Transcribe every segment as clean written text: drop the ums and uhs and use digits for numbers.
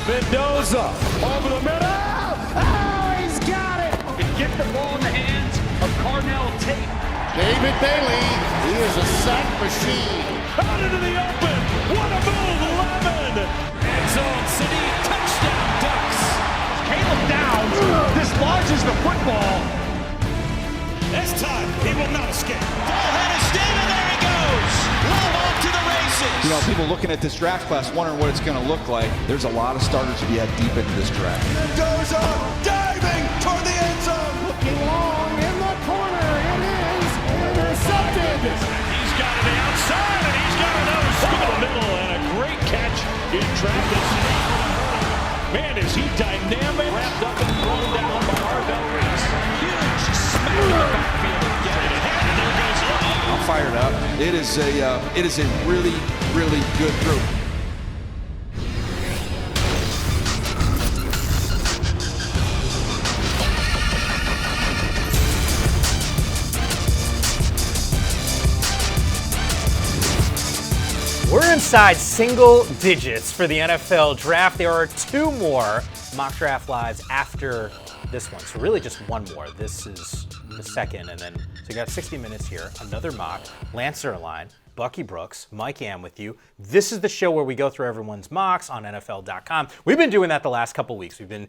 Mendoza over the middle. Oh, he's got it. And get the ball in the hands of Carnell Tate. David Bailey, he is a sack machine. Out into the open. What a move, Lemon. RedZone City, touchdown Ducks. Caleb Downs dislodges the football. This time, he will not escape. Ballhead is dead, and there he goes. Love off to the races. You know, people looking at this draft class wondering what it's going to look like. There's a lot of starters to be had deep into this draft. Mendoza diving toward the end zone. Looking long in the corner. It is intercepted. He's got it outside, and he's got another scoop in the middle, and a great catch in traffic. Man, is he dynamic. Wrapped up and thrown down by Arvell Reese. Huge smack in the backfield again. And there goes Love. I'm fired up. It is a really, really good group. We're inside single digits for the NFL draft. There are 2 more mock draft lives after this one. So really just one more. This is the second, and then so you got 60 minutes here. Another mock. Lance Zierlein, Bucky Brooks, Mike Am with you. This is the show where we go through everyone's mocks on NFL.com. We've been doing that the last couple weeks. We've been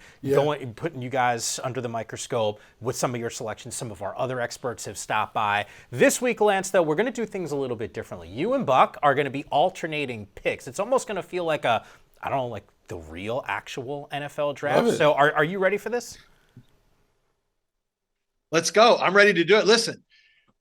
putting you guys under the microscope with some of your selections. Some of our other experts have stopped by. This week, Lance, though, we're going to do things a little bit differently. You and Buck are going to be alternating picks. It's almost going to feel like like the real, actual NFL draft. So are you ready for this? Let's go. I'm ready to do it. Listen,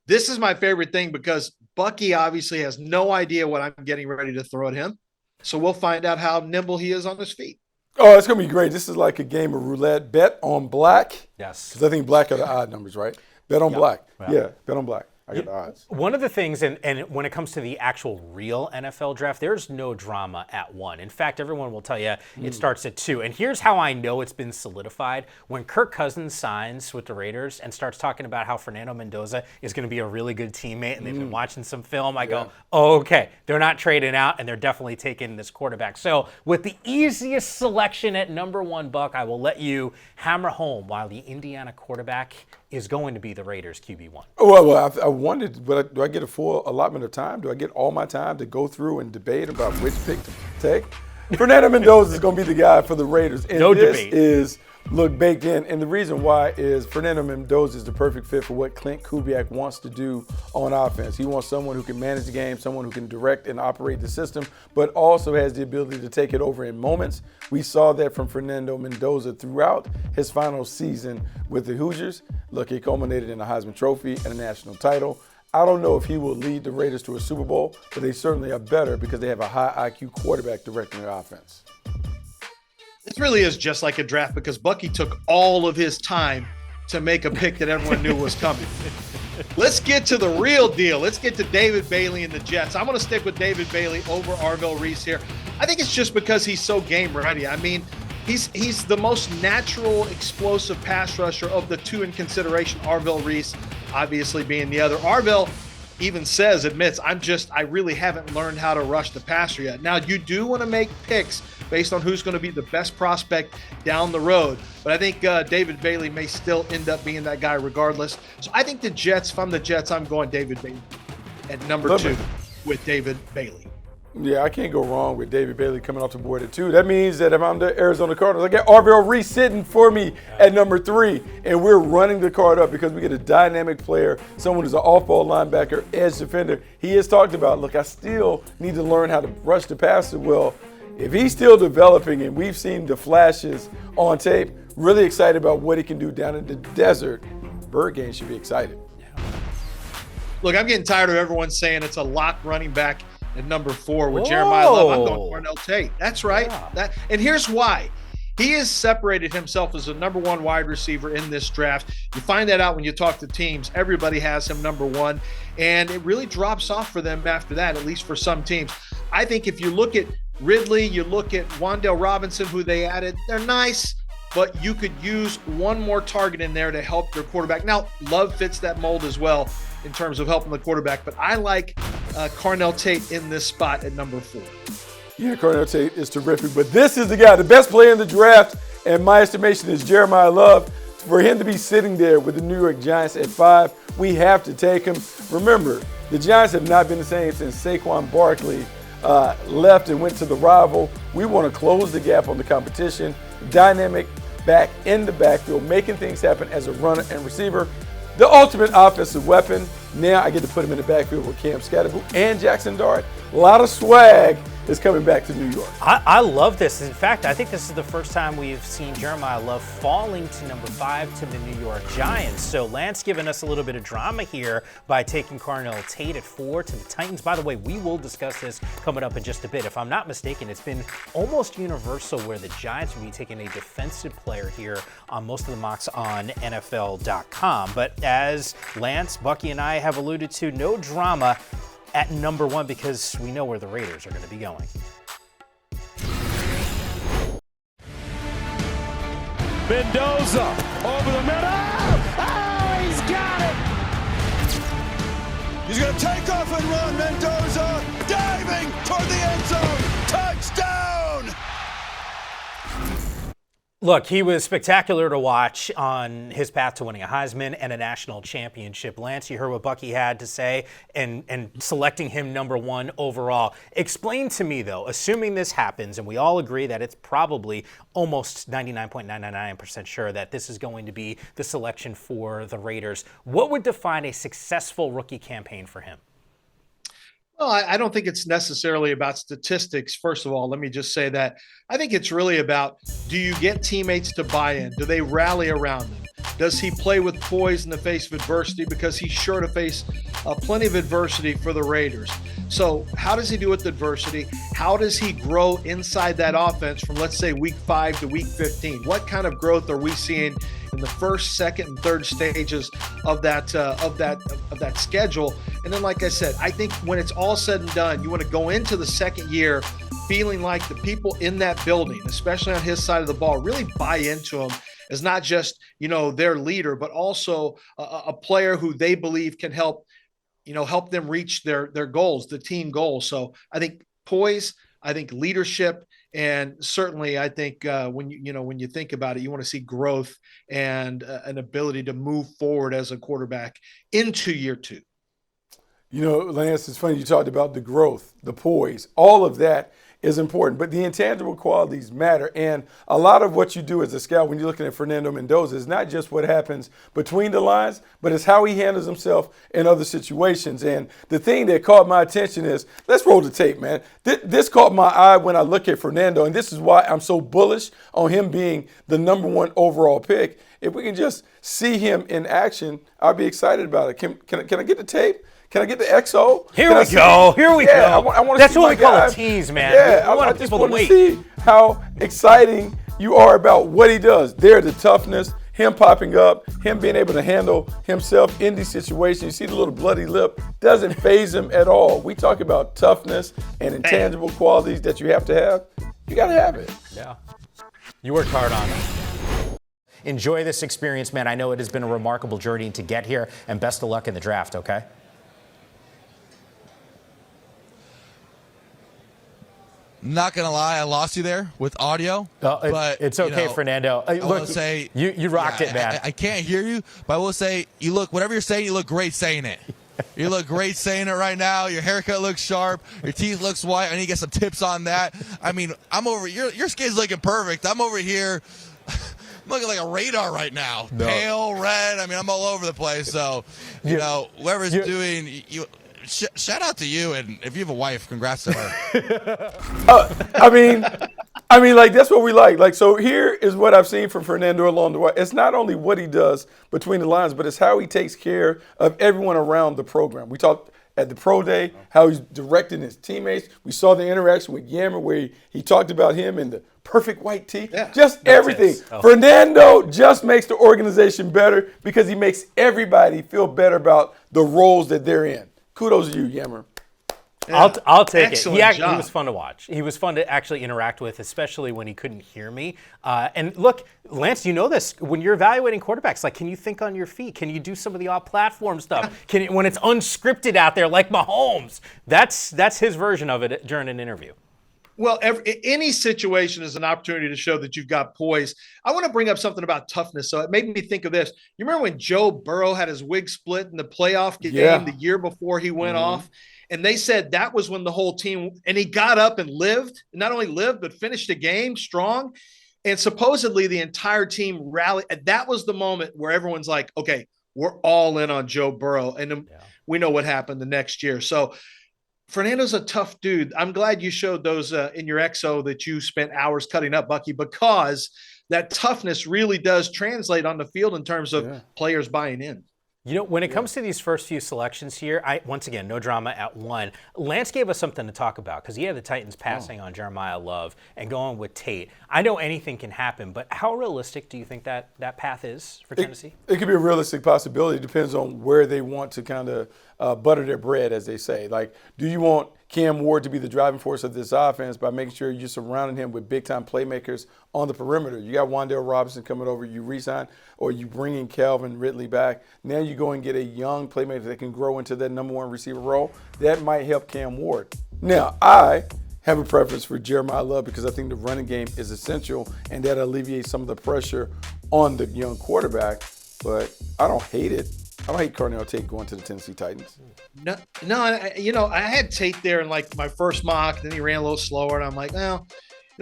this is my favorite thing because Bucky obviously has no idea what I'm getting ready to throw at him. So we'll find out how nimble he is on his feet. Oh, it's going to be great. This is like a game of roulette. Bet on black. Yes. Because I think black are the odd numbers, right? Bet on black. Yeah. Yeah, bet on black. I get the odds. One of the things, and when it comes to the actual real NFL draft, there's no drama at 1. In fact, everyone will tell you it starts at 2. And here's how I know it's been solidified. When Kirk Cousins signs with the Raiders and starts talking about how Fernando Mendoza is going to be a really good teammate, and they've been watching some film, I go, oh, okay, they're not trading out, and they're definitely taking this quarterback. So with the easiest selection at number 1, Buck, I will let you hammer home while the Indiana quarterback is going to be the Raiders QB1. Well, I wondered, but do I get a full allotment of time? Do I get all my time to go through and debate about which pick to take? Fernando Mendoza is going to be the guy for the Raiders. And no this debate. is baked in. And the reason why is Fernando Mendoza is the perfect fit for what Clint Kubiak wants to do on offense. He wants someone who can manage the game, someone who can direct and operate the system, but also has the ability to take it over in moments. We saw that from Fernando Mendoza throughout his final season with the Hoosiers. Look, it culminated in a Heisman Trophy and a national title. I don't know if he will lead the Raiders to a Super Bowl, but they certainly are better because they have a high IQ quarterback directing their offense. This really is just like a draft because Bucky took all of his time to make a pick that everyone knew was coming. Let's get to the real deal. Let's get to David Bailey and the Jets. I'm going to stick with David Bailey over Arvell Reese here. I think it's just because he's so game ready. I mean, he's the most natural, explosive pass rusher of the 2 in consideration, Arvell Reese obviously being the other. Arvell even admits, I really haven't learned how to rush the passer yet. Now, you do want to make picks based on who's going to be the best prospect down the road. But I think David Bailey may still end up being that guy regardless. So I think the Jets, if I'm the Jets, I'm going David Bailey at number 2 with David Bailey. Yeah, I can't go wrong with David Bailey coming off the board at 2. That means that if I'm the Arizona Cardinals, I got Arvell Reese sitting for me at number 3, and we're running the card up because we get a dynamic player, someone who's an off-ball linebacker, edge defender. He has talked about, look, I still need to learn how to rush the passer. Well, if he's still developing and we've seen the flashes on tape, really excited about what he can do down in the desert, Bird Game should be excited. Look, I'm getting tired of everyone saying it's a lock running back at number 4 with Jeremiah Love. I'm going Carnell Tate. That's right. Yeah. And here's why. He has separated himself as the number 1 wide receiver in this draft. You find that out when you talk to teams. Everybody has him number 1, and it really drops off for them after that, at least for some teams. I think if you look at Ridley, you look at Wan'Dale Robinson, who they added, they're nice, but you could use one more target in there to help their quarterback. Now, Love fits that mold as well in terms of helping the quarterback, but I like Carnell Tate in this spot at number 4. Yeah, Cornell Tate is terrific. But this is the guy, the best player in the draft, in my estimation, is Jeremiah Love. For him to be sitting there with the New York Giants at 5, we have to take him. Remember, the Giants have not been the same since Saquon Barkley left and went to the rival. We want to close the gap on the competition. Dynamic back in the backfield, making things happen as a runner and receiver. The ultimate offensive weapon. Now I get to put him in the backfield with Cam Scattergood and Jackson Dart. A lot of swag is coming back to New York. I love this. In fact, I think this is the first time we've seen Jeremiah Love falling to number 5 to the New York Giants. So Lance giving us a little bit of drama here by taking Cornell Tate at 4 to the Titans. By the way, we will discuss this coming up in just a bit. If I'm not mistaken, it's been almost universal where the Giants will be taking a defensive player here on most of the mocks on NFL.com. But as Lance, Bucky, and I have alluded to, no drama at number 1 because we know where the Raiders are going to be going. Mendoza over the middle. Oh, he's got it. He's going to take off and run. Mendoza diving toward the end zone. Touchdown! Look, he was spectacular to watch on his path to winning a Heisman and a national championship. Lance, you heard what Bucky had to say and selecting him number 1 overall. Explain to me, though, assuming this happens, and we all agree that it's probably almost 99.999% sure that this is going to be the selection for the Raiders, what would define a successful rookie campaign for him? Well, I don't think it's necessarily about statistics. First of all, let me just say that I think it's really about, do you get teammates to buy in? Do they rally around him? Does he play with poise in the face of adversity? Because he's sure to face plenty of adversity for the Raiders. So how does he do with adversity? How does he grow inside that offense from, let's say, week 5 to week 15? What kind of growth are we seeing in the first, second, and third stages of that schedule? And then, like I said, I think when it's all said and done, you want to go into the second year feeling like the people in that building, especially on his side of the ball, really buy into him as not just, their leader, but also a player who they believe can help them reach their goals, the team goals. So I think poise, I think leadership, and certainly I think when you think about it, you want to see growth and an ability to move forward as a quarterback into year 2. Lance, it's funny you talked about the growth, the poise, all of that is important, but the intangible qualities matter. And a lot of what you do as a scout when you're looking at Fernando Mendoza is not just what happens between the lines, but it's how he handles himself in other situations. And the thing that caught my attention is, let's roll the tape, man. This caught my eye when I look at Fernando, and this is why I'm so bullish on him being the number 1 overall pick. If we can just see him in action, I'll be excited about it. Can I get the tape? Can I get the XO? Here we go. I want to That's see what we call guy. a tease, man. Yeah, I just want to see how exciting you are about what he does. There, the toughness, him popping up, him being able to handle himself in these situations. You see the little bloody lip, doesn't faze him at all. We talk about toughness and intangible qualities that you have to have. You got to have it. Yeah. You worked hard on it. Enjoy this experience, man. I know it has been a remarkable journey to get here, and best of luck in the draft, okay? Not gonna lie, I lost you there with audio. But it's okay, Fernando. I will say you rocked it, man. I can't hear you, but I will say whatever you're saying, you look great saying it. You look great saying it right now. Your haircut looks sharp. Your teeth looks white. I need to get some tips on that. I mean, I'm over. Your skin's looking perfect. I'm over here. I'm looking like a radar right now. No. Pale red. I mean, I'm all over the place. So, whoever's doing you. Shout out to you, and if you have a wife, congrats to her. I mean, that's what we like. Like, so here is what I've seen from Fernando along the way. It's not only what he does between the lines, but it's how he takes care of everyone around the program. We talked at the pro day, how he's directing his teammates. We saw the interaction with Yammer where he talked about him and the perfect white tee. Yeah, just everything. Fernando just makes the organization better because he makes everybody feel better about the roles that they're in. Kudos to you, Yammer. Yeah. I'll take it. He was fun to watch. He was fun to actually interact with, especially when he couldn't hear me. And look, Lance, you know this. When you're evaluating quarterbacks, like, can you think on your feet? Can you do some of the off-platform stuff? When it's unscripted out there, like Mahomes? That's his version of it during an interview. Well, any situation is an opportunity to show that you've got poise. I want to bring up something about toughness. So it made me think of this. You remember when Joe Burrow had his wig split in the playoff game the year before he went off? And they said that was when the whole team – and he got up and lived. Not only lived, but finished the game strong. And supposedly the entire team rallied. And that was the moment where everyone's like, okay, we're all in on Joe Burrow. And we know what happened the next year. So – Fernando's a tough dude. I'm glad you showed those in your XO that you spent hours cutting up, Bucky, because that toughness really does translate on the field in terms of players buying in. You know, when it comes to these first few selections here, once again, no drama at one. Lance gave us something to talk about because he had the Titans passing on Jeremiah Love and going with Tate. I know anything can happen, but how realistic do you think that path is for Tennessee? It could be a realistic possibility. It depends on where they want to kind of butter their bread, as they say. Like, do you want Cam Ward to be the driving force of this offense by making sure you're surrounding him with big-time playmakers on the perimeter? You got Wan'Dale Robinson coming over, you re-sign, or you bring in Calvin Ridley back. Now you go and get a young playmaker that can grow into that number one receiver role. That might help Cam Ward. Now, I have a preference for Jeremiah Love because I think the running game is essential, and that alleviates some of the pressure on the young quarterback. But I don't hate it. I don't hate Carnell Tate going to the Tennessee Titans. No, I had Tate there in like my first mock. Then he ran a little slower, and I'm like, well,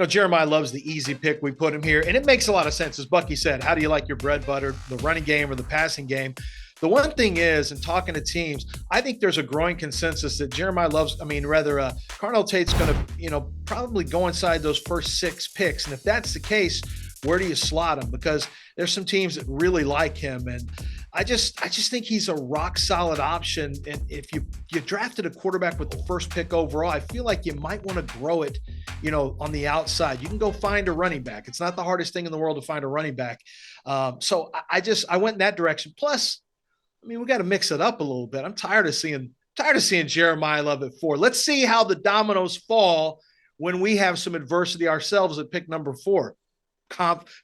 Jeremiah Love's the easy pick. We put him here, and it makes a lot of sense. As Bucky said, how do you like your bread butter, the running game or the passing game? The one thing is, in talking to teams, I think there's a growing consensus that Carnell Tate's going to, probably go inside those first 6 picks. And if that's the case, where do you slot him? Because there's some teams that really like him, and I just think he's a rock solid option. And if you drafted a quarterback with the first pick overall, I feel like you might want to grow it, on the outside. You can go find a running back. It's not the hardest thing in the world to find a running back. So I went in that direction. Plus, we got to mix it up a little bit. I'm tired of seeing Jeremiah Love at 4. Let's see how the dominoes fall when we have some adversity ourselves at pick number 4.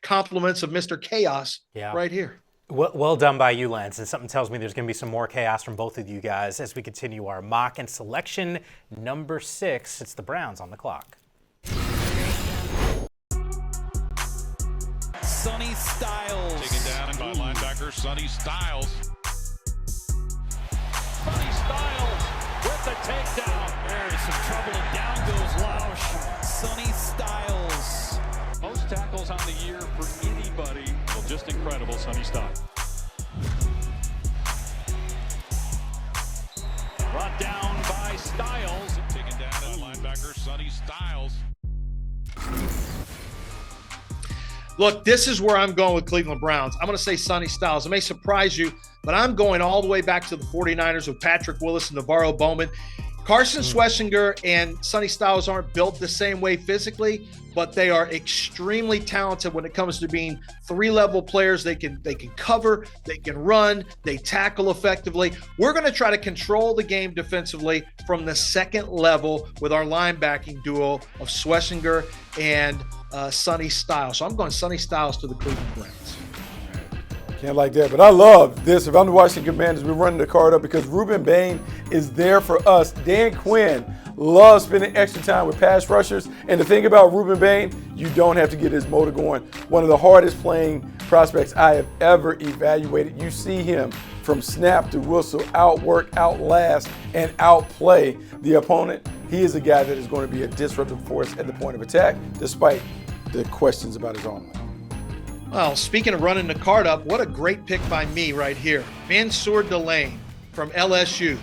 Compliments of Mr. Chaos right here. Well done by you, Lance. And something tells me there's going to be some more chaos from both of you guys as we continue our mock and selection number 6. It's the Browns on the clock. Sonny Styles. Taken down by linebacker Sonny Styles. Sonny Styles with the takedown. There's some trouble, and down goes Lausch. Sonny Styles. Most tackles on the year for anybody. Well, just incredible, Sonny Styles. Brought down by Styles. Taken down by linebacker Sonny Styles. Look, this is where I'm going with Cleveland Browns. I'm going to say Sonny Styles. It may surprise you, but I'm going all the way back to the 49ers with Patrick Willis and Navarro Bowman. Carson Schlesinger and Sonny Styles aren't built the same way physically, but they are extremely talented when it comes to being 3-level players. They can cover, they can run, they tackle effectively. We're going to try to control the game defensively from the second level with our linebacking duo of Schlesinger and Sonny Styles. So I'm going Sonny Styles to the Cleveland Browns. Can't like that, but I love this. If I'm the Washington Commanders, we're running the card up because Ruben Bain is there for us. Dan Quinn loves spending extra time with pass rushers. And the thing about Ruben Bain, you don't have to get his motor going. One of the hardest playing prospects I have ever evaluated. You see him from snap to whistle, outwork, outlast, and outplay the opponent. He is a guy that is going to be a disruptive force at the point of attack, despite the questions about his arm. Well, speaking of running the card up, what a great pick by me right here. Mansour Delane from LSU.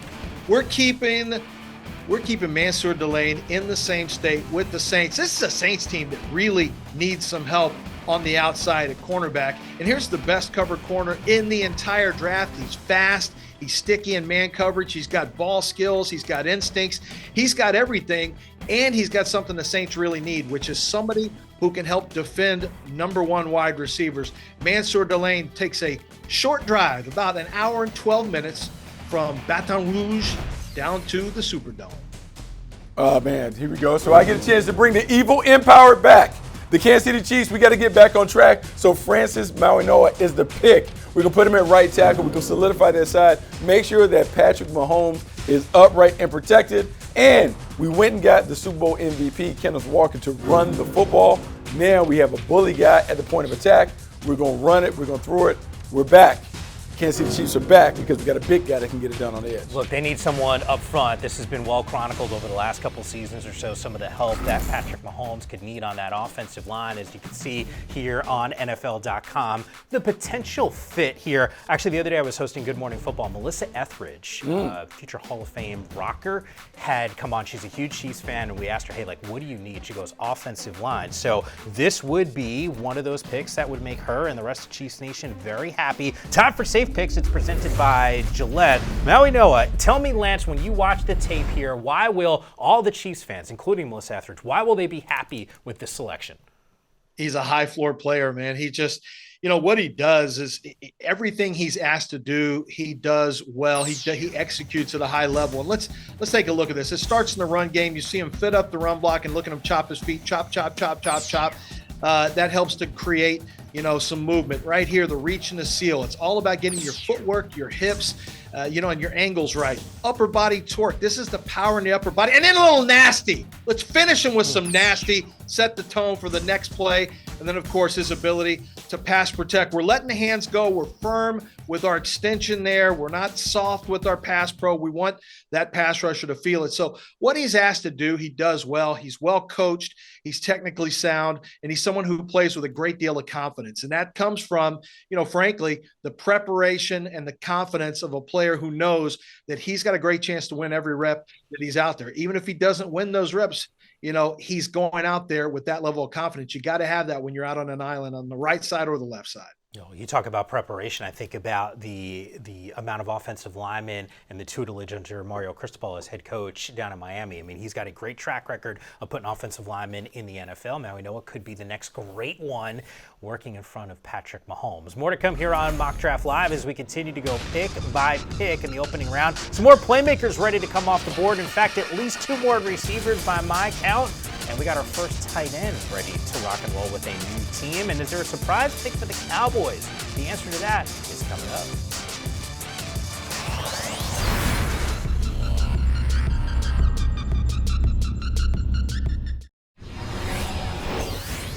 We're keeping Mansour Delane in the same state with the Saints. This is a Saints team that really needs some help on the outside at cornerback. And here's the best covered corner in the entire draft. He's fast. He's sticky in man coverage. He's got ball skills. He's got instincts. He's got everything. And he's got something the Saints really need, which is somebody who can help defend number 1 wide receivers. Mansour Delane takes a short drive, about an hour and 12 minutes, from Baton Rouge down to the Superdome. Oh, man, here we go. So I get a chance to bring the evil empire back. The Kansas City Chiefs, we got to get back on track. So Francis Mauigoa is the pick. We're going to put him at right tackle. We're going to solidify that side. Make sure that Patrick Mahomes is upright and protected. And we went and got the Super Bowl MVP, Kenneth Walker, to run the football. Now we have a bully guy at the point of attack. We're going to run it. We're going to throw it. We're back. Kansas City Chiefs are back because we got a big guy that can get it done on the edge. Look, they need someone up front. This has been well chronicled over the last couple seasons or so, some of the help that Patrick Mahomes could need on that offensive line, as you can see here on NFL.com. The potential fit here. Actually, the other day I was hosting Good Morning Football. Melissa Etheridge, future Hall of Fame rocker, had come on. She's a huge Chiefs fan, and we asked her, hey, like, what do you need? She goes, offensive line. So this would be one of those picks that would make her and the rest of Chiefs Nation very happy. Time for Safe Picks. It's presented by Gillette. Maui Noah, tell me, Lance, when you watch the tape here, why will all the Chiefs fans, including Melissa Etheridge, why will they be happy with this selection? He's a high floor player, man. He just, what he does is everything he's asked to do, he does well. He executes at a high level. And let's take a look at this. It starts in the run game. You see him fit up the run block and look at him chop his feet, chop, chop, chop, chop, chop. That helps to create, some movement right here, the reach and the seal. It's all about getting your footwork, your hips, and your angles right. Upper body torque. This is the power in the upper body. And then a little nasty. Let's finish him with some nasty, set the tone for the next play. And then, of course, his ability to pass protect. We're letting the hands go. We're firm with our extension there. We're not soft with our pass pro. We want that pass rusher to feel it. So what he's asked to do, he does well. He's well coached. He's technically sound, and he's someone who plays with a great deal of confidence. And that comes from, frankly, the preparation and the confidence of a player who knows that he's got a great chance to win every rep that he's out there. Even if he doesn't win those reps, he's going out there with that level of confidence. You got to have that when you're out on an island on the right side or the left side. You talk about preparation. I think about the amount of offensive linemen and the tutelage under Mario Cristobal as head coach down in Miami. I mean, he's got a great track record of putting offensive linemen in the NFL. Now we know it could be the next great one working in front of Patrick Mahomes. More to come here on Mock Draft Live as we continue to go pick by pick in the opening round. Some more playmakers ready to come off the board. In fact, at least 2 more receivers by my count. And we got our first tight end ready to rock and roll with a new team. And is there a surprise pick for the Cowboys? The answer to that is coming up.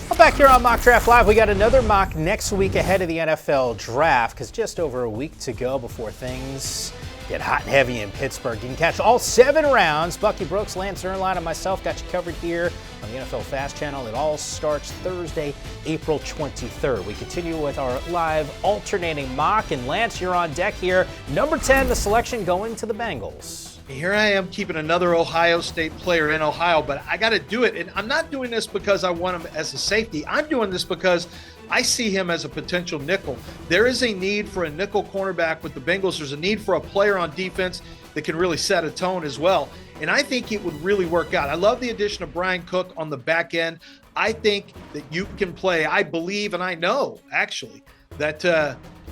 Well, back here on Mock Draft Live, we got another mock next week ahead of the NFL Draft, because just over a week to go before things get hot and heavy in Pittsburgh. You can catch all 7 rounds. Bucky Brooks, Lance Ernline, and myself got you covered here on the NFL Fast Channel. It all starts Thursday, April 23rd. We continue with our live alternating mock, and Lance, you're on deck here. Number 10, the selection going to the Bengals. Here I am keeping another Ohio State player in Ohio, but I got to do it. And I'm not doing this because I want him as a safety. I'm doing this because I see him as a potential nickel. There is a need for a nickel cornerback with the Bengals. There's a need for a player on defense that can really set a tone as well. And I think it would really work out. I love the addition of Brian Cook on the back end. I think that you can play. I believe, and I know actually, that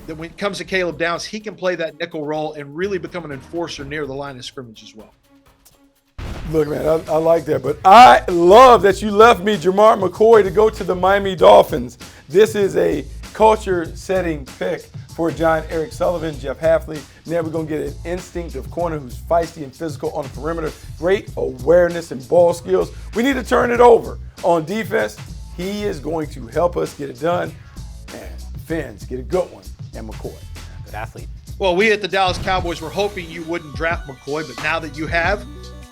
when it comes to Caleb Downs, he can play that nickel role and really become an enforcer near the line of scrimmage as well. Look, man, I like that. But I love that you left me Jamar McCoy to go to the Miami Dolphins. This is a culture-setting pick for John Eric Sullivan, Jeff Hafley. Now we're going to get an instinctive corner who's feisty and physical on the perimeter. Great awareness and ball skills. We need to turn it over. On defense, he is going to help us get it done. Man, Fins, get a good one. And McCoy. Good athlete. Well, we at the Dallas Cowboys were hoping you wouldn't draft McCoy, but now that you have,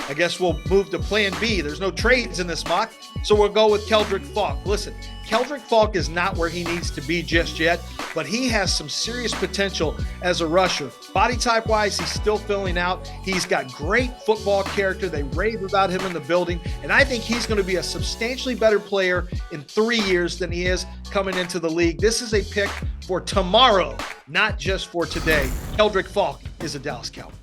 I guess we'll move to plan B. There's no trades in this mock, so we'll go with Keldrick Falk. Listen, Keldrick Falk is not where he needs to be just yet, but he has some serious potential as a rusher. Body type-wise, he's still filling out. He's got great football character. They rave about him in the building, and I think he's going to be a substantially better player in 3 years than he is coming into the league. This is a pick for tomorrow, not just for today. Keldrick Falk is a Dallas Cowboy.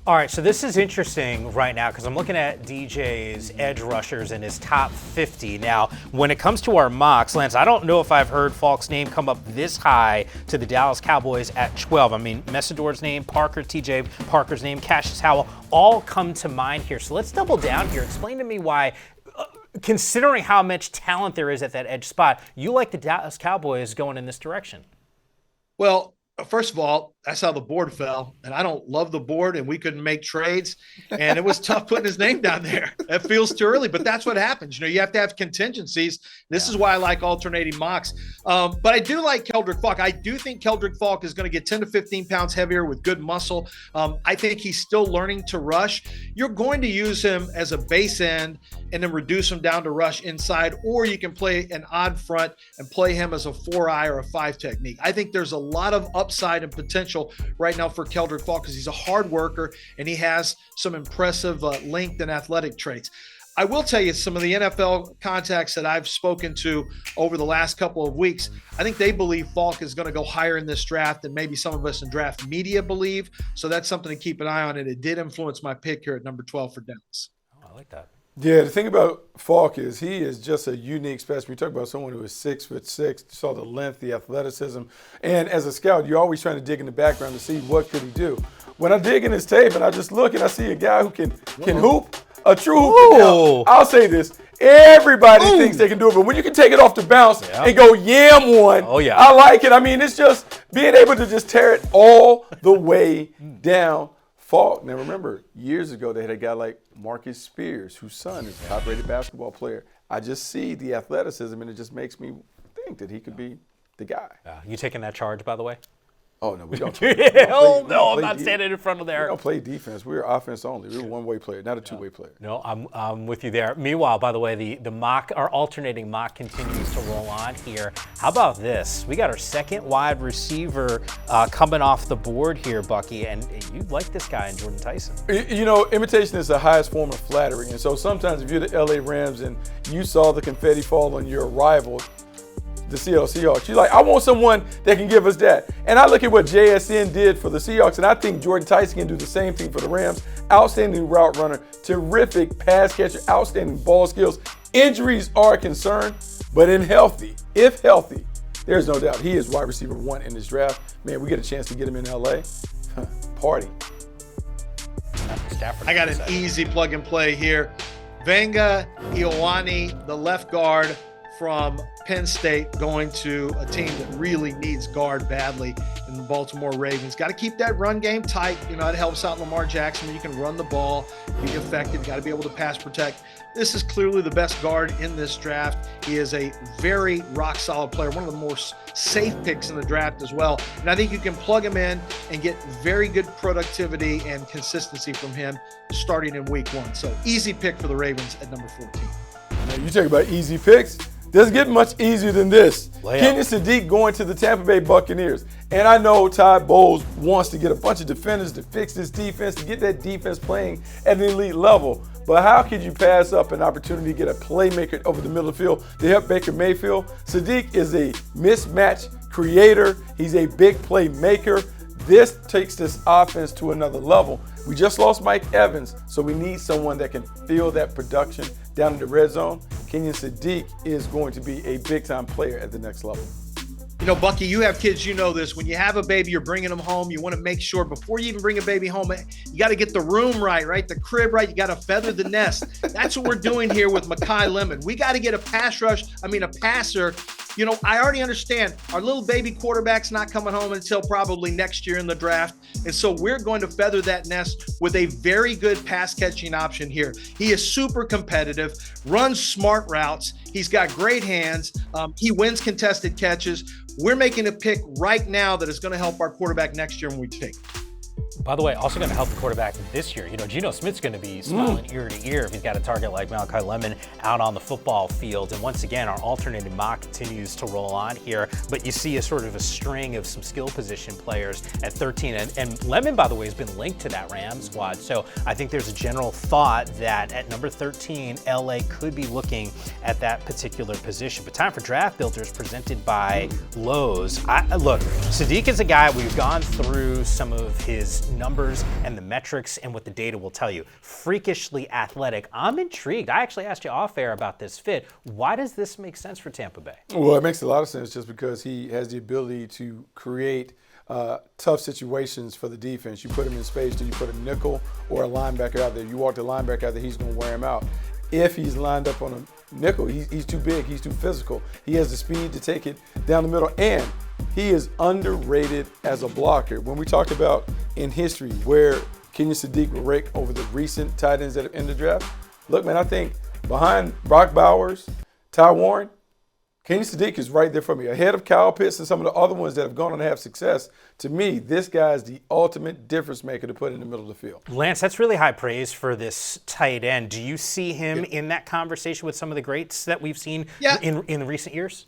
All right, so this is interesting right now because I'm looking at DJ's edge rushers in his top 50. Now, when it comes to our mocks, Lance, I don't know if I've heard Falk's name come up this high to the Dallas Cowboys at 12. I mean, Messidor's name, Parker, TJ Parker's name, Cassius Howell, all come to mind here. So let's double down here. Explain to me why, considering how much talent there is at that edge spot, you like the Dallas Cowboys going in this direction. Well, first of all, that's how the board fell. And I don't love the board, and we couldn't make trades. And it was tough putting his name down there. That feels too early, but that's what happens. You have to have contingencies. This is why I like alternating mocks. But I do like Keldrick Falk. I do think Keldrick Falk is going to get 10 to 15 pounds heavier with good muscle. I think he's still learning to rush. You're going to use him as a base end and then reduce him down to rush inside, or you can play an odd front and play him as a 4-eye or a 5 technique. I think there's a lot of upside and potential right now for Keldrick Falk because he's a hard worker and he has some impressive length and athletic traits. I will tell you, some of the NFL contacts that I've spoken to over the last couple of weeks, I think they believe Falk is going to go higher in this draft than maybe some of us in draft media believe. So that's something to keep an eye on, and it did influence my pick here at number 12 for Dallas. Oh, I like that. Yeah, the thing about Falk is he is just a unique specimen. You talk about someone who is 6'6", you saw the length, the athleticism. And as a scout, you're always trying to dig in the background to see what could he do. When I dig in his tape and I just look and I see a guy who can hoop, a true hooper. Now, I'll say this. Everybody thinks they can do it, but when you can take it off the bounce and go yam one, I like it. I mean, it's just being able to just tear it all the way down. Falk. Now remember, years ago they had a guy like Marcus Spears, whose son is a top-rated basketball player. I just see the athleticism, and it just makes me think that he could be the guy. You taking that charge, by the way? Oh, no, we don't. I'm not standing in front of there. We don't play defense. We're offense only. We're a one-way player, not a two-way player. No, I'm with you there. Meanwhile, by the way, the mock, our alternating mock continues to roll on here. How about this? We got our second wide receiver coming off the board here, Bucky, and you like this guy in Jordan Tyson. Imitation is the highest form of flattery, and so sometimes if you're the LA Rams and you saw the confetti fall on your rival, the Seattle Seahawks, you're like, I want someone that can give us that. And I look at what JSN did for the Seahawks, and I think Jordan Tyson can do the same thing for the Rams. Outstanding route runner, terrific pass catcher, outstanding ball skills. Injuries are a concern, but if healthy, there's no doubt he is wide receiver 1 in this draft. Man, we get a chance to get him in LA. Party. I got an easy plug and play here. Venga Ioane, the left guard from Penn State, going to a team that really needs guard badly in the Baltimore Ravens. Got to keep that run game tight. It helps out Lamar Jackson when you can run the ball, be effective. Got to be able to pass protect. This is clearly the best guard in this draft. He is a very rock-solid player, one of the more safe picks in the draft as well. And I think you can plug him in and get very good productivity and consistency from him starting in week 1. So easy pick for the Ravens at number 14. Now, you talk about easy picks. Doesn't get much easier than this. Kenyon Sadiq going to the Tampa Bay Buccaneers. And I know Todd Bowles wants to get a bunch of defenders to fix this defense, to get that defense playing at an elite level. But how could you pass up an opportunity to get a playmaker over the middle of the field to help Baker Mayfield? Sadiq is a mismatch creator. He's a big playmaker. This takes this offense to another level. We just lost Mike Evans, so we need someone that can feel that production down in the red zone. Kenyon Sadiq is going to be a big-time player at the next level. Bucky, you have kids, you know this. When you have a baby, you're bringing them home. You want to make sure before you even bring a baby home, you got to get the room right? The crib right. You got to feather the nest. That's what we're doing here with Mekhi Lemon. We got to get a passer. I already understand our little baby quarterback's not coming home until probably next year in the draft. And so we're going to feather that nest with a very good pass catching option here. He is super competitive, runs smart routes. He's got great hands. He wins contested catches. We're making a pick right now that is going to help our quarterback next year when we take. By the way, also going to help the quarterback this year. Geno Smith's going to be smiling ear to ear if he's got a target like Mekhi Lemon out on the football field. And once again, our alternating mock continues to roll on here. But you see a sort of a string of some skill position players at 13. And Lemon, by the way, has been linked to that Rams squad. So I think there's a general thought that at number 13, LA could be looking at that particular position. But time for Draft Builders presented by Lowe's. Look, Sadiq is a guy, we've gone through some of his numbers and the metrics and what the data will tell you. Freakishly athletic. I'm intrigued. I actually asked you off air about this fit. Why does this make sense for Tampa Bay? Well, it makes a lot of sense just because he has the ability to create tough situations for the defense. You put him in space, do you put a nickel or a linebacker out there? You walk the linebacker out there, he's going to wear him out. if he's lined up on a nickel. He's too big, he's too physical. He has the speed to take it down the middle, and he is underrated as a blocker. When we talked about in history where Kenyon Sadiq will rank over the recent tight ends that are in the draft, look, man, I think behind Brock Bowers, Ty Warren, Kenyon Sadiq is right there for me. Ahead of Kyle Pitts and some of the other ones that have gone on to have success. To me, this guy is the ultimate difference maker to put in the middle of the field. Lance, that's really high praise for this tight end. Do you see him in that conversation with some of the greats that we've seen in recent years?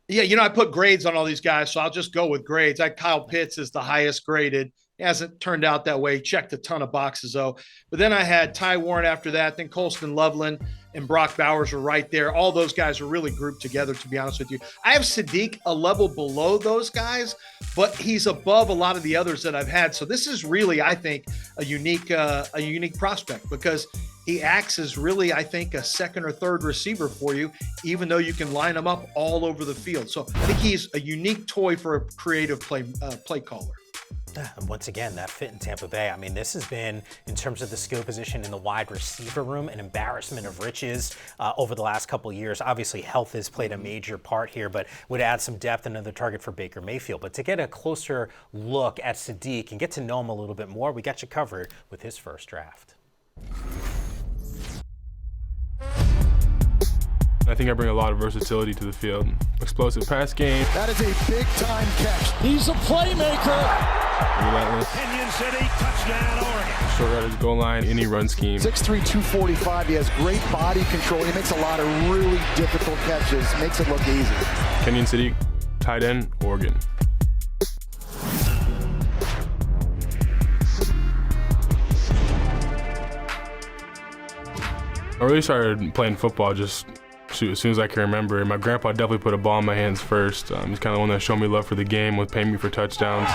Yeah, I put grades on all these guys, so I'll just go with grades. Kyle Pitts is the highest graded. It hasn't turned out that way. Checked a ton of boxes, though. But then I had Ty Warren after that. Then Colston Loveland and Brock Bowers were right there. All those guys are really grouped together, to be honest with you. I have Sadiq a level below those guys, but he's above a lot of the others that I've had. So this is really, I think, a unique prospect because he acts as really, I think, a second or third receiver for you, even though you can line him up all over the field. So I think he's a unique toy for a creative play caller. And once again, that fit in Tampa Bay. I mean, this has been, in terms of the skill position in the wide receiver room, an embarrassment of riches over the last couple of years. Obviously, health has played a major part here, but would add some depth, another target for Baker Mayfield. But to get a closer look at Sadiq and get to know him a little bit more, we got you covered with his first draft. I think I bring a lot of versatility to the field. Explosive pass game. That is a big-time catch. He's a playmaker. Relentless. Kenyon City, touchdown, Oregon. Short yardage, goal line, any run scheme. 6'3", 245. He has great body control. He makes a lot of really difficult catches. Makes it look easy. Kenyon City, tight end, Oregon. I really started playing football just as soon as I can remember. My grandpa definitely put a ball in my hands first. He's kind of the one that showed me love for the game, was paying me for touchdowns.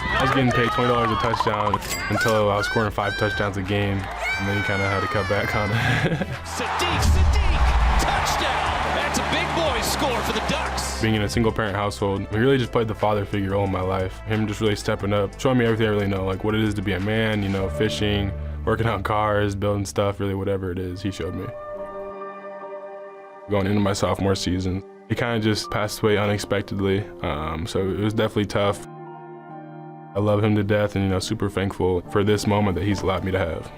I was getting paid $20 a touchdown until I was scoring 5 touchdowns a game, and then he kind of had to cut back on it. Sadiq, touchdown! That's a big boy score for the Ducks. Being in a single-parent household, I really just played the father figure all my life. Him just really stepping up, showing me everything I really know, like what it is to be a man, fishing, working on cars, building stuff, really whatever it is, he showed me. Going into my sophomore season, he kind of just passed away unexpectedly, so it was definitely tough. I love him to death and, super thankful for this moment that he's allowed me to have.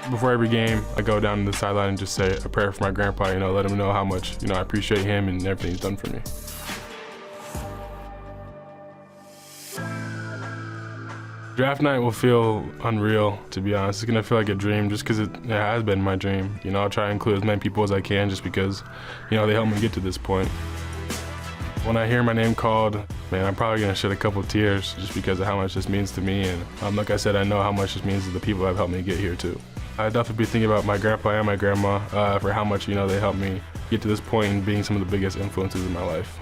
Before every game, I go down to the sideline and just say a prayer for my grandpa, let him know how much, I appreciate him and everything he's done for me. Draft night will feel unreal, to be honest. It's gonna feel like a dream just because it has been my dream. I'll try to include as many people as I can just because, they helped me get to this point. When I hear my name called, man, I'm probably gonna shed a couple tears just because of how much this means to me. And like I said, I know how much this means to the people that have helped me get here too. I'd definitely be thinking about my grandpa and my grandma for how much, they helped me get to this point and being some of the biggest influences in my life.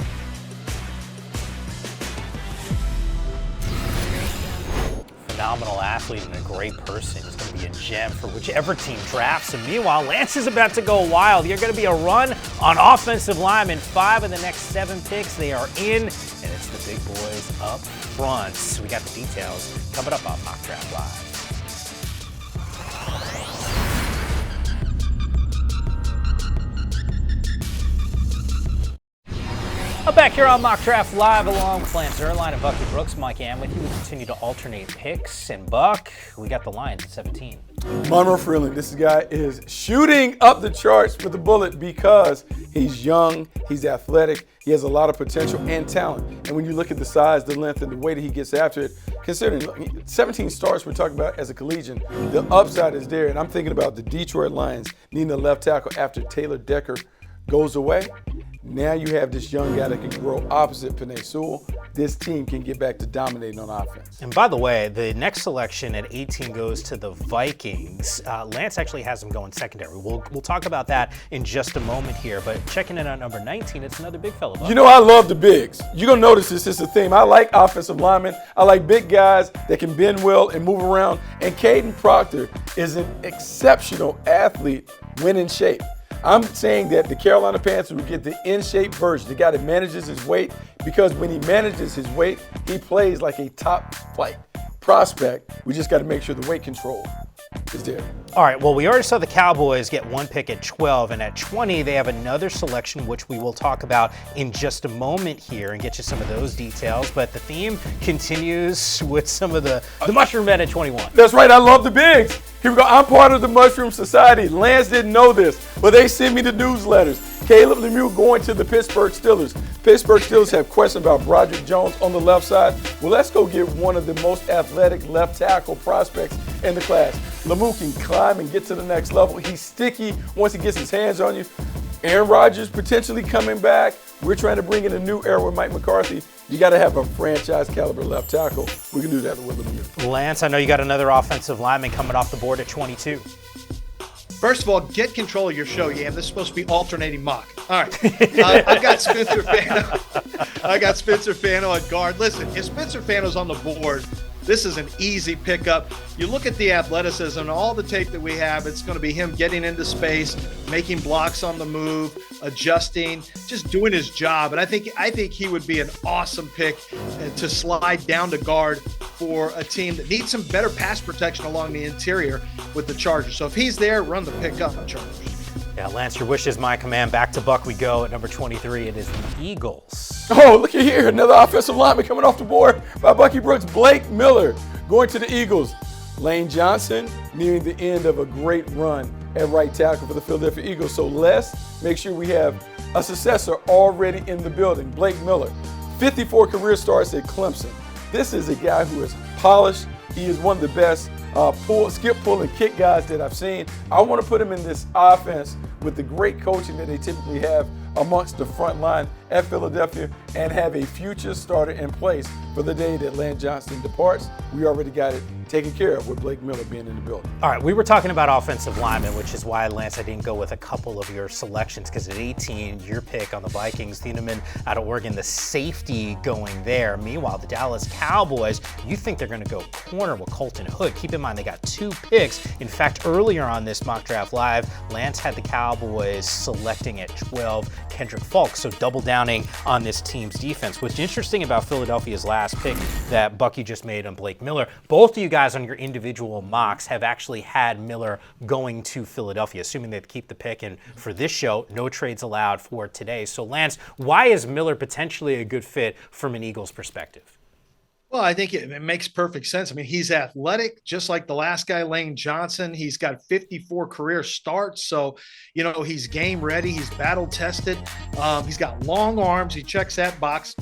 Phenomenal athlete and a great person. He's going to be a gem for whichever team drafts him. Meanwhile, Lance is about to go wild. You're going to be a run on offensive linemen. 5 of the next 7 picks, they are in, and it's the big boys up front. We got the details coming up on Mock Draft Live. Up back here on Mock Draft Live along with Lance Erline and Bucky Brooks. Mike Am with you. We continue to alternate picks. And Buck, we got the Lions at 17. Monroe Freeland, this guy is shooting up the charts with the bullet because he's young, he's athletic, he has a lot of potential and talent. And when you look at the size, the length, and the way that he gets after it, considering 17 starts we're talking about as a collegian, the upside is there. And I'm thinking about the Detroit Lions needing a left tackle after Taylor Decker goes away. Now you have this young guy that can grow opposite Penei Sewell. This team can get back to dominating on offense. And by the way, the next selection at 18 goes to the Vikings. Lance actually has them going secondary. We'll talk about that in just a moment here. But checking in on number 19, it's another big fella. I love the bigs. You're going to notice this is a theme. I like offensive linemen. I like big guys that can bend well and move around. And Caden Proctor is an exceptional athlete when in shape. I'm saying that the Carolina Panthers will get the in-shape version, the guy that manages his weight, because when he manages his weight, he plays like a top-flight prospect. We just got to make sure the weight control is there. All right, well, we already saw the Cowboys get one pick at 12, and at 20, they have another selection, which we will talk about in just a moment here and get you some of those details. But the theme continues with some of the Mushroom Men at 21. That's right, I love the bigs. Here we go. I'm part of the Mushroom Society. Lance didn't know this, but they send me the newsletters. Caleb Lemieux going to the Pittsburgh Steelers. Pittsburgh Steelers have questions about Broderick Jones on the left side. Well, let's go get one of the most athletic left tackle prospects in the class. Lemieux can climb and get to the next level. He's sticky once he gets his hands on you. Aaron Rodgers potentially coming back. We're trying to bring in a new era with Mike McCarthy. You got to have a franchise caliber left tackle. We can do that with Lemieux. Lance, I know you got another offensive lineman coming off the board at 22. First of all, get control of your show, Yam. This is supposed to be alternating mock. All right. I've got Spencer Fano. I got Spencer Fano at guard. Listen, if Spencer Fano's on the board, this is an easy pickup. You look at the athleticism and all the tape that we have, it's going to be him getting into space, making blocks on the move, adjusting, just doing his job. And I think he would be an awesome pick to slide down to guard for a team that needs some better pass protection along the interior with the Chargers. So if he's there, run the pick up on Chargers. Yeah, Lance, your wish is my command. Back to Buck we go at number 23. It is the Eagles. Oh, look at here. Another offensive lineman coming off the board by Bucky Brooks. Blake Miller going to the Eagles. Lane Johnson nearing the end of a great run at right tackle for the Philadelphia Eagles. So let's make sure we have a successor already in the building. Blake Miller, 54 career starts at Clemson. This is a guy who is polished. He is one of the best skip, pull, and kick guys that I've seen. I want to put him in this offense with the great coaching that they typically have amongst the front line at Philadelphia and have a future starter in place for the day that Lane Johnson departs. We already got it taken care of with Blake Miller being in the building. All right, we were talking about offensive linemen, which is why, Lance, I didn't go with a couple of your selections, because at 18, your pick on the Vikings, Thieneman out of Oregon, the safety going there. Meanwhile, the Dallas Cowboys, you think they're going to go corner with Colton Hood. Keep in mind, they got 2 picks. In fact, earlier on this Mock Draft Live, Lance had the Cowboys selecting at 12 Kendrick Falk, so double downing on this team's defense. What's interesting about Philadelphia's last pick that Bucky just made on Blake Miller, both of you guys on your individual mocks have actually had Miller going to Philadelphia, assuming they'd keep the pick. And for this show, no trades allowed for today. So Lance, why is Miller potentially a good fit from an Eagles perspective? Well, I think it makes perfect sense. I mean, he's athletic, just like the last guy, Lane Johnson. He's got 54 career starts. So, he's game ready. He's battle tested. He's got long arms. He checks that box.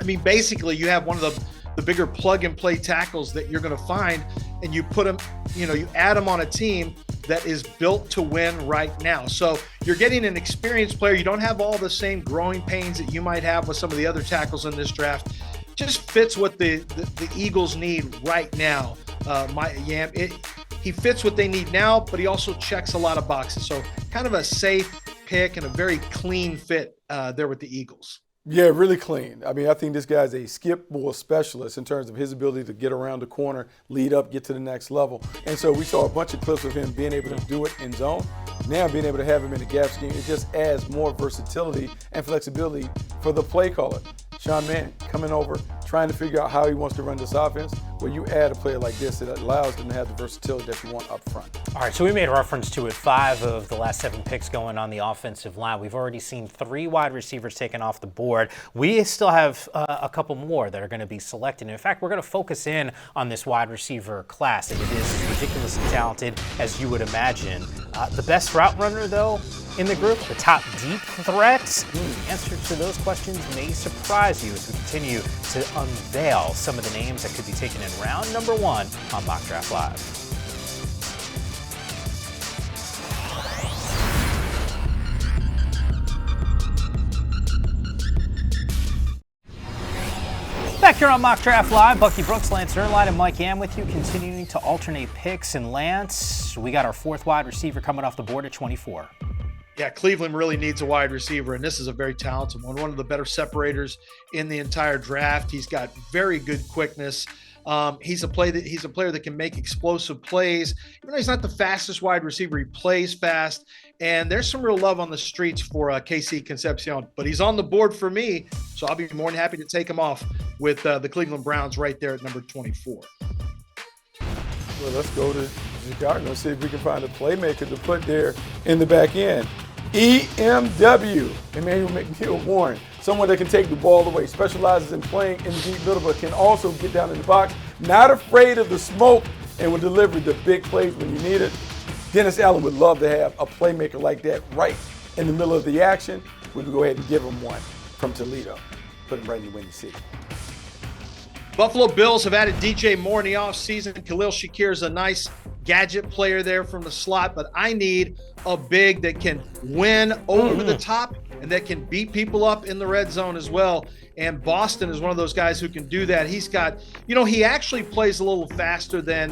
I mean, basically, you have one of the bigger plug and play tackles that you're going to find, and you put him, you add him on a team that is built to win right now. So you're getting an experienced player. You don't have all the same growing pains that you might have with some of the other tackles in this draft. Just fits what the Eagles need right now. He fits what they need now, but he also checks a lot of boxes. So kind of a safe pick and a very clean fit there with the Eagles. Yeah, really clean. I mean, I think this guy's a skip ball specialist in terms of his ability to get around the corner, lead up, get to the next level. And so we saw a bunch of clips of him being able to do it in zone. Now being able to have him in the gap scheme, it just adds more versatility and flexibility for the play caller. Sean Mann coming over, trying to figure out how he wants to run this offense. Well, you add a player like this, it allows them to have the versatility that you want up front. All right, so we made reference to it. 5 of the last 7 picks going on the offensive line. We've already seen 3 wide receivers taken off the board. We still have a couple more that are going to be selected. In fact, we're going to focus in on this wide receiver class. It is as ridiculously talented as you would imagine. The best route runner, though, in the group, the top deep threats. The answer to those questions may surprise you as we continue to unveil some of the names that could be taken in round number 1 on Mock Draft Live. Back here on Mock Draft Live, Bucky Brooks, Lance Ernline, and Mike Yam with you, continuing to alternate picks. And Lance, we got our 4th wide receiver coming off the board at 24. Yeah, Cleveland really needs a wide receiver, and this is a very talented one of the better separators in the entire draft. He's got very good quickness. He's a player that can make explosive plays. Even though he's not the fastest wide receiver, he plays fast. And there's some real love on the streets for KC Concepcion. But he's on the board for me, so I'll be more than happy to take him off with the Cleveland Browns right there at number 24. Well, let's go to Gardner, see if we can find a playmaker to put there in the back end. EMW, Emmanuel McNeil Warren, someone that can take the ball away, specializes in playing in the deep middle, but can also get down in the box, not afraid of the smoke, and will deliver the big plays when you need it. Dennis Allen would love to have a playmaker like that right in the middle of the action. We would go ahead and give him one from Toledo. Put him right in the Windy City. Buffalo Bills have added DJ Moore in the offseason. Khalil Shakir is a nice gadget player there from the slot, but I need a big that can win over the top and that can beat people up in the red zone as well. And Boston is one of those guys who can do that. He's got, he actually plays a little faster than,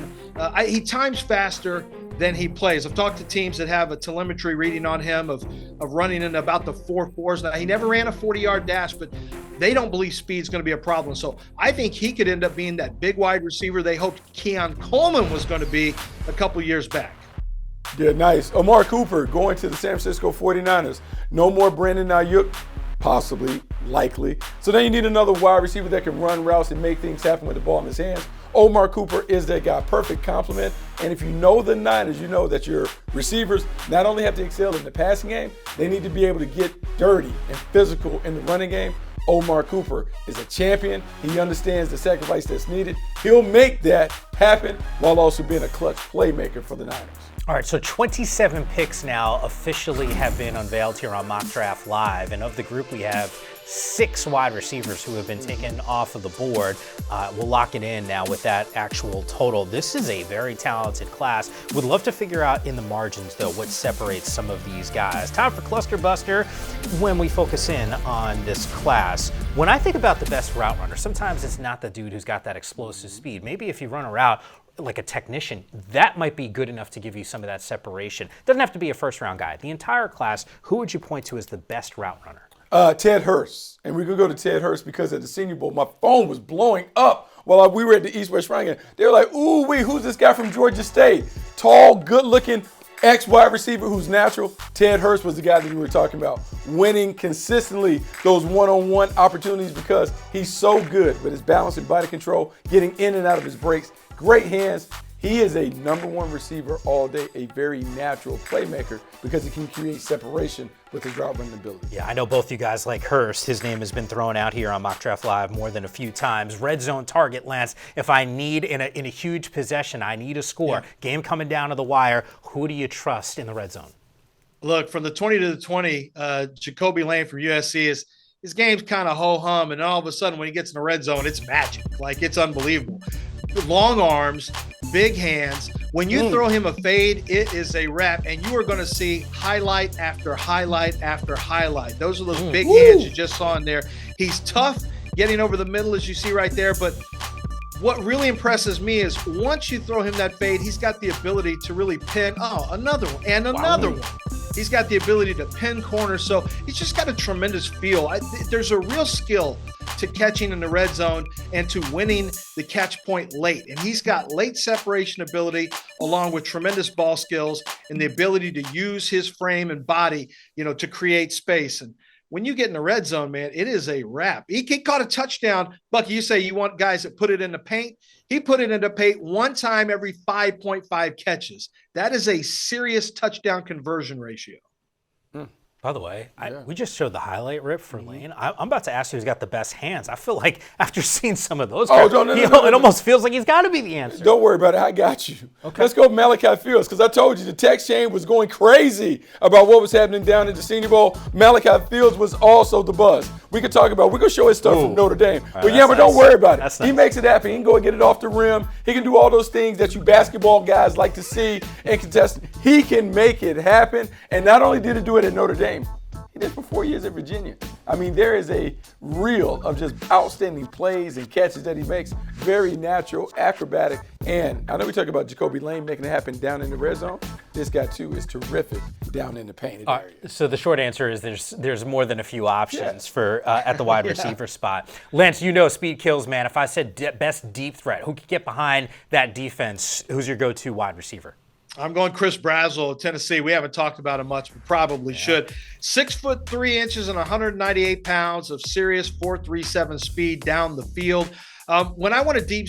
he times faster than he plays. I've talked to teams that have a telemetry reading on him of running in about the 4.4s. Now, he never ran a 40-yard dash, but they don't believe speed's going to be a problem. So I think he could end up being that big wide receiver they hoped Keon Coleman was going to be a couple years back. Yeah, nice. Amari Cooper going to the San Francisco 49ers. No more Brandon Ayuk, possibly, likely. So then you need another wide receiver that can run routes and make things happen with the ball in his hands. Omar Cooper is that guy, perfect complement. And if you know the Niners, you know that your receivers not only have to excel in the passing game, they need to be able to get dirty and physical in the running game. Omar Cooper is a champion. He understands the sacrifice that's needed. He'll make that happen while also being a clutch playmaker for the Niners. All right, so 27 picks now officially have been unveiled here on Mock Draft Live. And of the group, we have 6 wide receivers who have been taken off of the board. We'll lock it in now with that actual total. This is a very talented class. Would love to figure out in the margins, though, what separates some of these guys. Time for Cluster Buster when we focus in on this class. When I think about the best route runner, sometimes it's not the dude who's got that explosive speed. Maybe if you run a route like a technician, that might be good enough to give you some of that separation. Doesn't have to be a first-round guy. The entire class, who would you point to as the best route runner? Ted Hurst. And we could go to Ted Hurst because at the Senior Bowl, my phone was blowing up while we were at the East-West Shrine game. They were like, ooh, who's this guy from Georgia State? Tall, good-looking ex-wide receiver who's natural. Ted Hurst was the guy that we were talking about, winning consistently those one-on-one opportunities because he's so good with his balance and body control, getting in and out of his breaks, great hands. He is a number 1 receiver all day, a very natural playmaker because he can create separation with his route running ability. Yeah, I know both you guys like Hurst. His name has been thrown out here on Mock Draft Live more than a few times. Red zone target, Lance. If I need in a huge possession, I need a score. Game coming down to the wire. Who do you trust in the red zone? Look, from the 20 to the 20, Jacoby Lane from USC his game's kind of ho-hum, and all of a sudden when he gets in the red zone, it's magic. Like, it's unbelievable. Long arms, big hands. When you throw him a fade, it is a wrap, and you are going to see highlight after highlight after highlight. Those are those big hands you just saw in there. He's tough getting over the middle, as you see right there, but what really impresses me is once you throw him that fade, he's got the ability to really pin, another one, and another one. He's got the ability to pin corners, so he's just got a tremendous feel. There's a real skill to catching in the red zone and to winning the catch point late. And he's got late separation ability along with tremendous ball skills and the ability to use his frame and body, to create space. And when you get in the red zone, man, it is a wrap. He caught a touchdown. Bucky, you say you want guys that put it in the paint. He put it in the paint one time every 5.5 catches. That is a serious touchdown conversion ratio. By the way, we just showed the highlight rip for Lane. I'm about to ask you who's got the best hands. I feel like after seeing some of those, it almost feels like he's got to be the answer. Don't worry about it. I got you. Okay. Let's go Malachi Fields, because I told you the text chain was going crazy about what was happening down at the Senior Bowl. Malachi Fields was also the buzz. We're going to show his stuff from Notre Dame. But don't worry about it. He makes it happen. He can go and get it off the rim. He can do all those things that you basketball guys like to see and contest. He can make it happen. And not only did he do it at Notre Dame, he did for 4 years at Virginia. I mean, there is a reel of just outstanding plays and catches that he makes. Very natural, acrobatic. And I know we talk about Jacoby Lane making it happen down in the red zone. This guy, too, is terrific down in the painted area. So the short answer is there's more than a few options for at the wide receiver spot. Lance, speed kills, man. If I said best deep threat, who could get behind that defense? Who's your go-to wide receiver? I'm going Chris Brazzell of Tennessee. We haven't talked about him much, but probably should. 6'3" and 198 pounds of serious 4.37 speed down the field. When I want a deep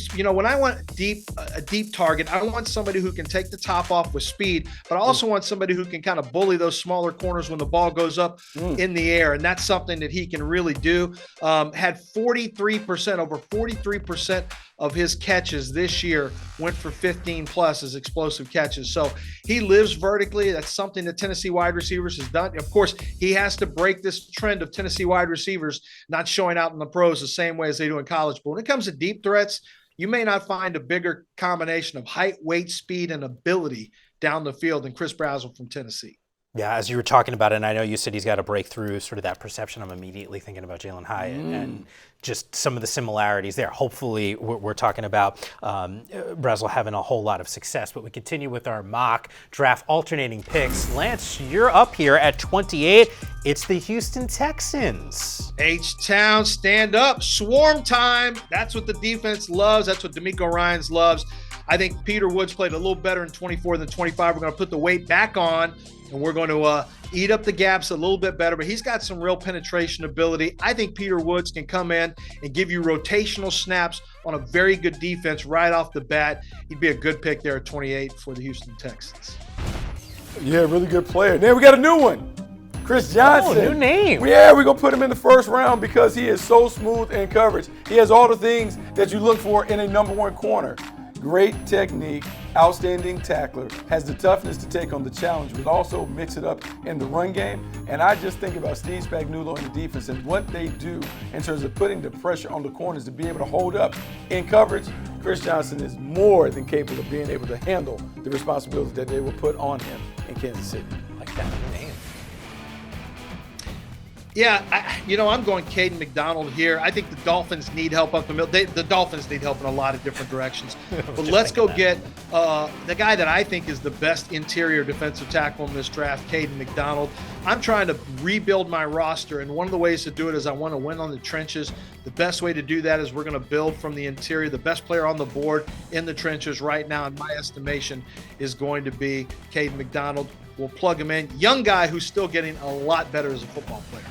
target, I want somebody who can take the top off with speed, but I also want somebody who can kind of bully those smaller corners when the ball goes up in the air, and that's something that he can really do. Had 43%, over 43% of his catches this year went for 15 plus as explosive catches. So he lives vertically. That's something that Tennessee wide receivers has done. Of course, he has to break this trend of Tennessee wide receivers not showing out in the pros the same way as they do in college. But when it comes to deep threats, you may not find a bigger combination of height, weight, speed, and ability down the field than Chris Brazzell from Tennessee. Yeah, as you were talking about it, and I know you said he's got to break through sort of that perception. I'm immediately thinking about Jalen Hyatt and just some of the similarities there. Hopefully, we're talking about Brazzell having a whole lot of success. But we continue with our mock draft alternating picks. Lance, you're up here at 28. It's the Houston Texans. H-Town, stand up. Swarm time. That's what the defense loves. That's what DeMeco Ryans loves. I think Peter Woods played a little better in 24 than 25. We're going to put the weight back on, and we're going to eat up the gaps a little bit better. But he's got some real penetration ability. I think Peter Woods can come in and give you rotational snaps on a very good defense right off the bat. He'd be a good pick there at 28 for the Houston Texans. Yeah, really good player. Then we got a new one. Chris Johnson. Oh, new name. Yeah, we're going to put him in the first round because he is so smooth in coverage. He has all the things that you look for in a number one corner. Great technique, outstanding tackler, has the toughness to take on the challenge, but also mix it up in the run game. And I just think about Steve Spagnuolo and the defense and what they do in terms of putting the pressure on the corners to be able to hold up in coverage. Chris Johnson is more than capable of being able to handle the responsibilities that they will put on him in Kansas City. Like that name. Yeah, I'm going Caden McDonald here. I think the Dolphins need help up the middle. The Dolphins need help in a lot of different directions. But let's go get the guy that I think is the best interior defensive tackle in this draft, Caden McDonald. I'm trying to rebuild my roster, and one of the ways to do it is I want to win on the trenches. The best way to do that is we're going to build from the interior. The best player on the board in the trenches right now, in my estimation, is going to be Caden McDonald. We'll plug him in. Young guy who's still getting a lot better as a football player.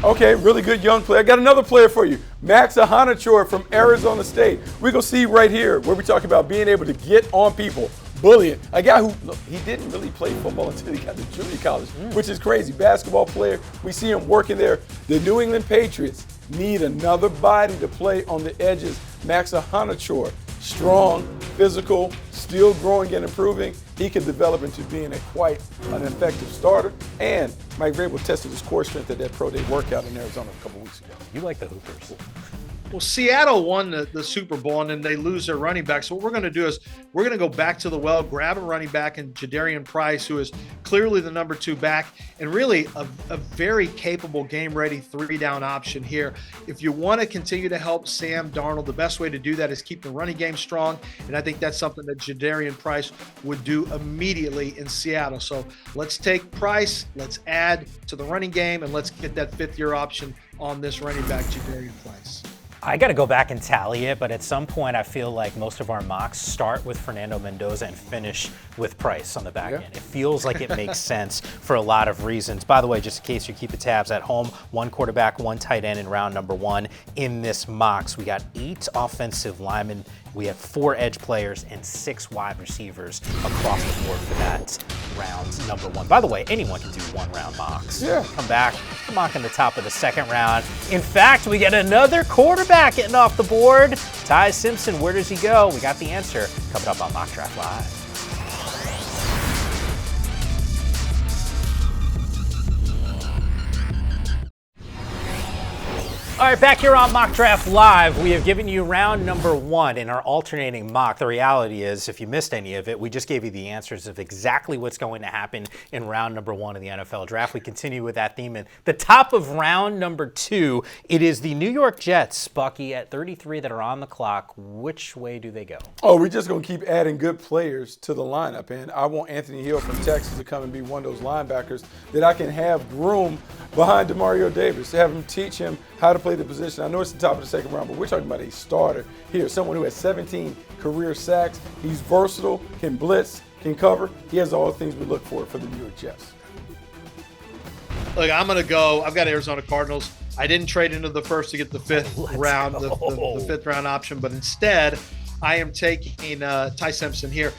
Okay, really good young player. I got another player for you. Max Ahanachor from Arizona State. We're going to see right here where we talk about being able to get on people, bullying. A guy who, look, he didn't really play football until he got to junior college, which is crazy. Basketball player. We see him working there. The New England Patriots need another body to play on the edges. Max Ahanachor, strong, physical, still growing and improving. He could develop into being quite an effective starter. And Mike Vrabel tested his core strength at that pro day workout in Arizona a couple weeks ago. You like the Hoopers. Well, Seattle won the Super Bowl, and then they lose their running back. So what we're going to do is we're going to go back to the well, grab a running back in Jadarian Price, who is clearly the number 2 back, and really a very capable, game-ready 3-down option here. If you want to continue to help Sam Darnold, the best way to do that is keep the running game strong, and I think that's something that Jadarian Price would do immediately in Seattle. So let's take Price, let's add to the running game, and let's get that 5th-year option on this running back, Jadarian Price. I got to go back and tally it, but at some point I feel like most of our mocks start with Fernando Mendoza and finish with Price on the back end. It feels like it makes sense for a lot of reasons. By the way, just in case you're keeping tabs at home, 1 quarterback, 1 tight end in round number 1 in this mocks. We got 8 offensive linemen. We have 4 edge players and 6 wide receivers across the board for that round number 1. By the way, anyone can do 1-round mocks. Yeah. Come back, mock in the top of the 2nd round. In fact, we get another quarterback getting off the board. Ty Simpson, where does he go? We got the answer coming up on Mock Draft Live. All right, back here on Mock Draft Live, we have given you round number 1 in our alternating mock. The reality is, if you missed any of it, we just gave you the answers of exactly what's going to happen in round number 1 of the NFL Draft. We continue with that theme. In the top of round number 2, it is the New York Jets, Bucky, at 33 that are on the clock. Which way do they go? Oh, we're just going to keep adding good players to the lineup. And I want Anthony Hill from Texas to come and be one of those linebackers that I can have groom behind Demario Davis, to have him teach him how to play the position. I know it's the top of the 2nd round, but we're talking about a starter here, someone who has 17 career sacks. He's versatile, can blitz, can cover. He has all the things we look for the New York Jets. Look, I'm going to go. I've got Arizona Cardinals. I didn't trade into the first to get the fifth round, the fifth round option, but instead I am taking Ty Simpson here.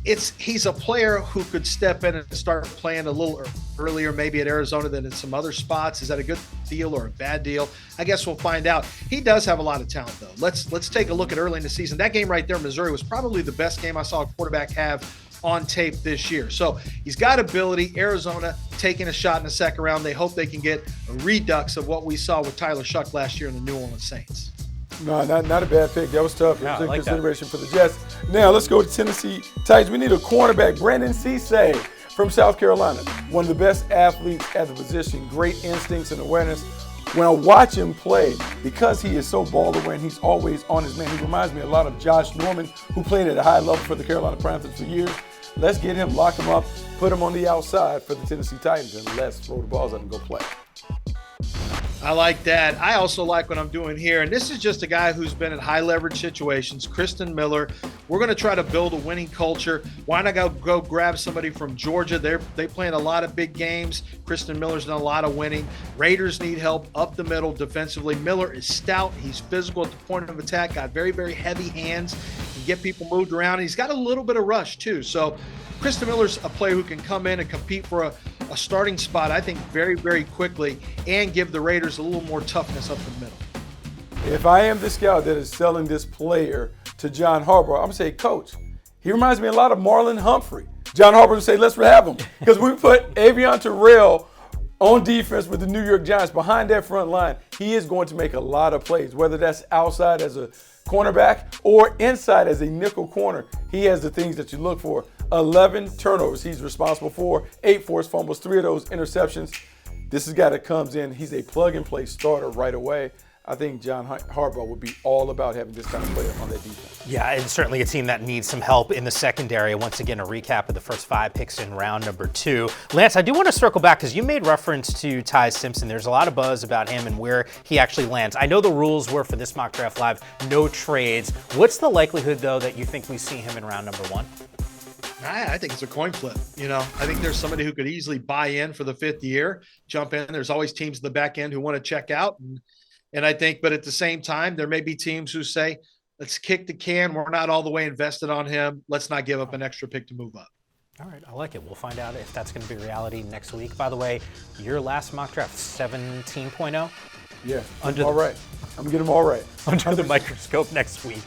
He's a player who could step in and start playing a little earlier, maybe at Arizona than in some other spots. Is that a good deal or a bad deal? I guess we'll find out. He does have a lot of talent, though. Let's take a look at early in the season. That game right there, Missouri, was probably the best game I saw a quarterback have on tape this year. So he's got ability. Arizona taking a shot in the second round. They hope they can get a redux of what we saw with Tyler Shuck last year in the New Orleans Saints. No, not a bad pick. That was tough. Yeah, it was in like consideration for the Jets. Now let's go to Tennessee Titans. We need a cornerback, Brandon Cisse from South Carolina. One of the best athletes at the position. Great instincts and awareness. When I watch him play, because he is so ball aware and he's always on his man, he reminds me a lot of Josh Norman, who played at a high level for the Carolina Panthers for years. Let's get him, lock him up, put him on the outside for the Tennessee Titans, and let's throw the balls at him and go play. I like that. I also like what I'm doing here. And this is just a guy who's been in high leverage situations, Kristen Miller. We're going to try to build a winning culture. Why not go grab somebody from Georgia? They play in a lot of big games. Kristen Miller's done a lot of winning. Raiders need help up the middle defensively. Miller is stout. He's physical at the point of attack, got very, very heavy hands, can get people moved around. And he's got a little bit of rush too. So Kristen Miller's a player who can come in and compete for a starting spot, I think, very, very quickly and give the Raiders a little more toughness up the middle. If I am the scout that is selling this player to John Harbaugh, I'm going to say, Coach, he reminds me a lot of Marlon Humphrey. John Harbaugh would say, let's have him. Because we put Avion Terrell on defense with the New York Giants behind that front line. He is going to make a lot of plays, whether that's outside as a cornerback or inside as a nickel corner. He has the things that you look for. 11 turnovers he's responsible for, 8 forced fumbles, 3 of those interceptions. This is a guy that comes in. He's a plug-and-play starter right away. I think John Harbaugh would be all about having this kind of player on that defense. Yeah, and certainly a team that needs some help in the secondary. Once again, a recap of the first 5 picks in round number 2. Lance, I do want to circle back because you made reference to Ty Simpson. There's a lot of buzz about him and where he actually lands. I know the rules were for this Mock Draft Live, no trades. What's the likelihood, though, that you think we see him in round number 1? I think it's a coin flip. I think there's somebody who could easily buy in for the 5th year, jump in. There's always teams in the back end who want to check out. And I think, but at the same time, there may be teams who say, let's kick the can. We're not all the way invested on him. Let's not give up an extra pick to move up. All right, I like it. We'll find out if that's going to be reality next week. By the way, your last mock draft, 17.0? Yeah, all right. I'm going to get them all right. Under the microscope next week.